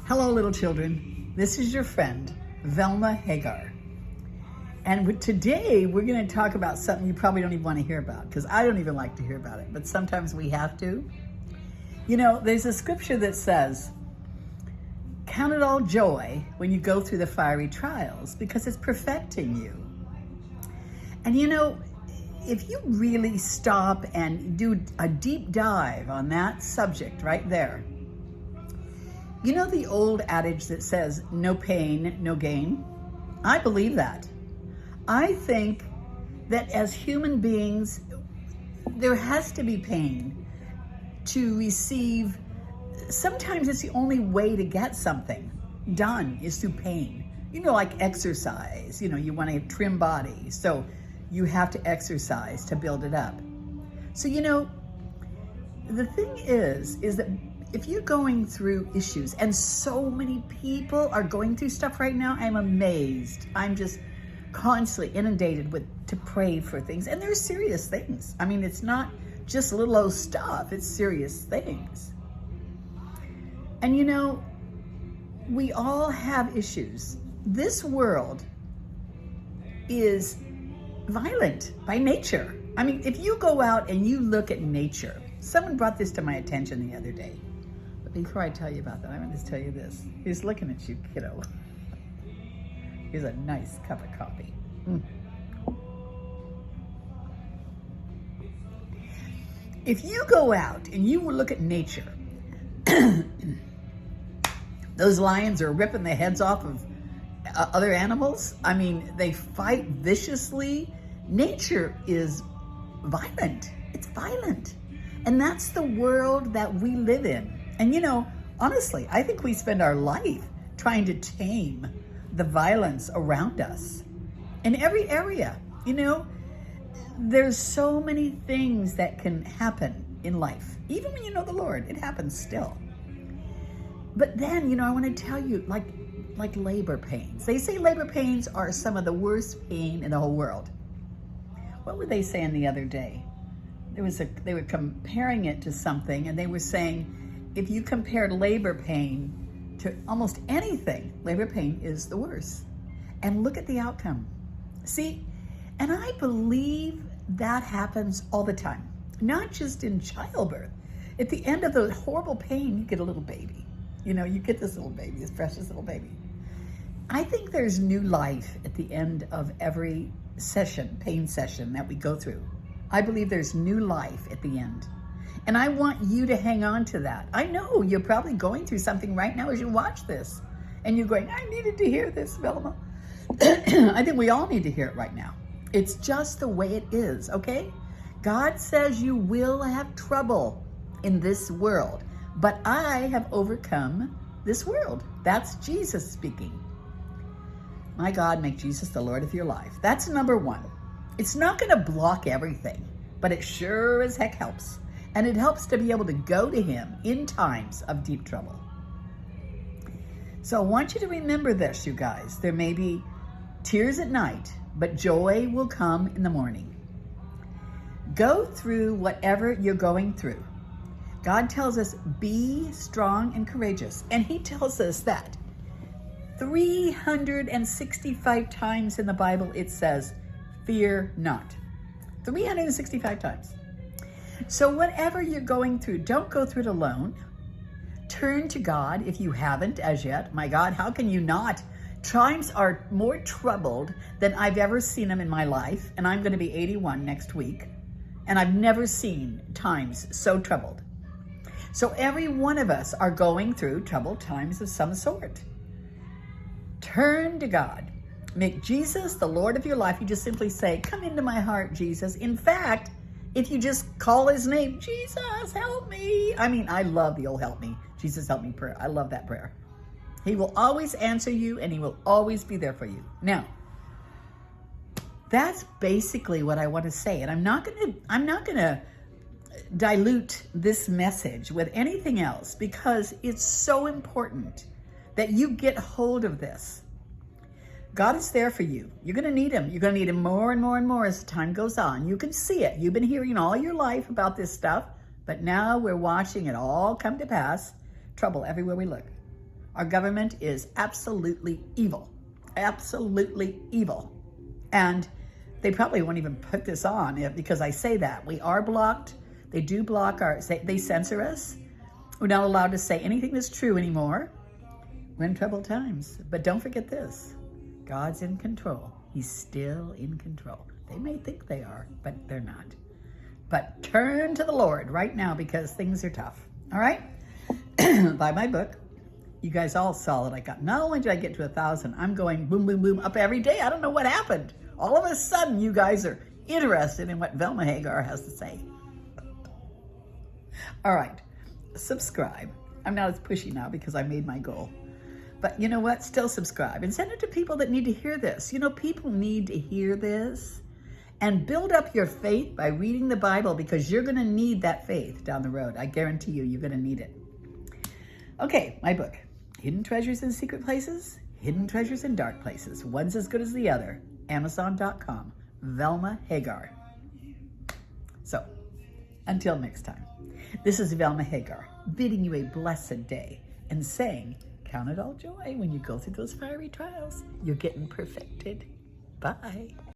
Hello, little children. This is your friend, Velma Hagar. And today we're going to talk about something you probably don't even want to hear about, because I don't even like to hear about it, but sometimes we have to. You know, there's a scripture that says, count it all joy when you go through the fiery trials, because it's perfecting you. And you know, if you really stop and do a deep dive on that subject right there, you know the old adage that says, no pain, no gain? I believe that. I think that as human beings, there has to be pain to receive. Sometimes it's the only way to get something done is through pain. You know, like exercise, you know, you want to trim body, so you have to exercise to build it up. So, you know, the thing is that if you're going through issues, and so many people are going through stuff right now, I'm amazed. I'm just constantly inundated to pray for things. And they're serious things. I mean, it's not just little old stuff, it's serious things. And you know, we all have issues. This world is violent by nature. I mean, if you go out and you look at nature, someone brought this to my attention the other day. But before I tell you about that, I want to tell you this. He's looking at you, kiddo. Here's a nice cup of coffee. If you go out and you look at nature, those lions are ripping the heads off of other animals. I mean, they fight viciously. Nature is violent. It's violent. And that's the world that we live in. And you know, honestly, I think we spend our life trying to tame the violence around us in every area. You know, there's so many things that can happen in life. Even when you know the Lord, it happens still. But then, you know, I want to tell you, like labor pains. They say labor pains are some of the worst pain in the whole world. What were they saying the other day? They were comparing it to something, and they were saying, if you compared labor pain to almost anything, labor pain is the worst. And look at the outcome. See, and I believe that happens all the time, not just in childbirth. At the end of the horrible pain, you get a little baby. You know, you get this little baby, this precious little baby. I think there's new life at the end of every pain session that we go through. I believe there's new life at the end. And I want you to hang on to that. I know you're probably going through something right now as you watch this. And you're going, I needed to hear this, Velma. I think we all need to hear it right now. It's just the way it is, okay? God says you will have trouble in this world, but I have overcome this world. That's Jesus speaking. My God, make Jesus the Lord of your life. That's number one. It's not going to block everything, but it sure as heck helps. And it helps to be able to go to him in times of deep trouble. So I want you to remember this, you guys. There may be tears at night, but joy will come in the morning. Go through whatever you're going through. God tells us, be strong and courageous. And he tells us that 365 times in the Bible it says, fear not. 365 times. So whatever you're going through, don't go through it alone. Turn to God if you haven't as yet. My God, how can you not? Times are more troubled than I've ever seen them in my life. And I'm going to be 81 next week. And I've never seen times so troubled. So every one of us are going through troubled times of some sort. Turn to God. Make Jesus the Lord of your life. You just simply say, come into my heart, Jesus. In fact, if you just call his name, Jesus, help me. I mean, I love the old help me, Jesus help me prayer. I love that prayer. He will always answer you, and he will always be there for you. Now, that's basically what I want to say. And I'm not going to dilute this message with anything else, because it's so important that you get hold of this. God is there for you. You're going to need him. You're going to need him more and more and more as time goes on. You can see it. You've been hearing all your life about this stuff, but now we're watching it all come to pass. Trouble everywhere we look. Our government is absolutely evil. Absolutely evil. And they probably won't even put this on because I say that. We are blocked. They do block they censor us. We're not allowed to say anything that's true anymore. We're in troubled times. But don't forget this. God's in control. He's still in control. They may think they are, but they're not. But turn to the Lord right now because things are tough. All right? Buy my book. You guys all saw that I got, not only did I get to 1,000, I'm going boom, boom, boom up every day. I don't know what happened. All of a sudden, you guys are interested in what Velma Hagar has to say. All right, subscribe. I'm not as pushy now because I made my goal. But you know what? Still subscribe and send it to people that need to hear this. You know, people need to hear this. And build up your faith by reading the Bible because you're going to need that faith down the road. I guarantee you, you're going to need it. Okay, my book. Hidden Treasures in Secret Places, Hidden Treasures in Dark Places. One's as good as the other. Amazon.com. Velma Hagar. So, until next time, this is Velma Hagar, bidding you a blessed day and saying, count it all joy when you go through those fiery trials. You're getting perfected. Bye.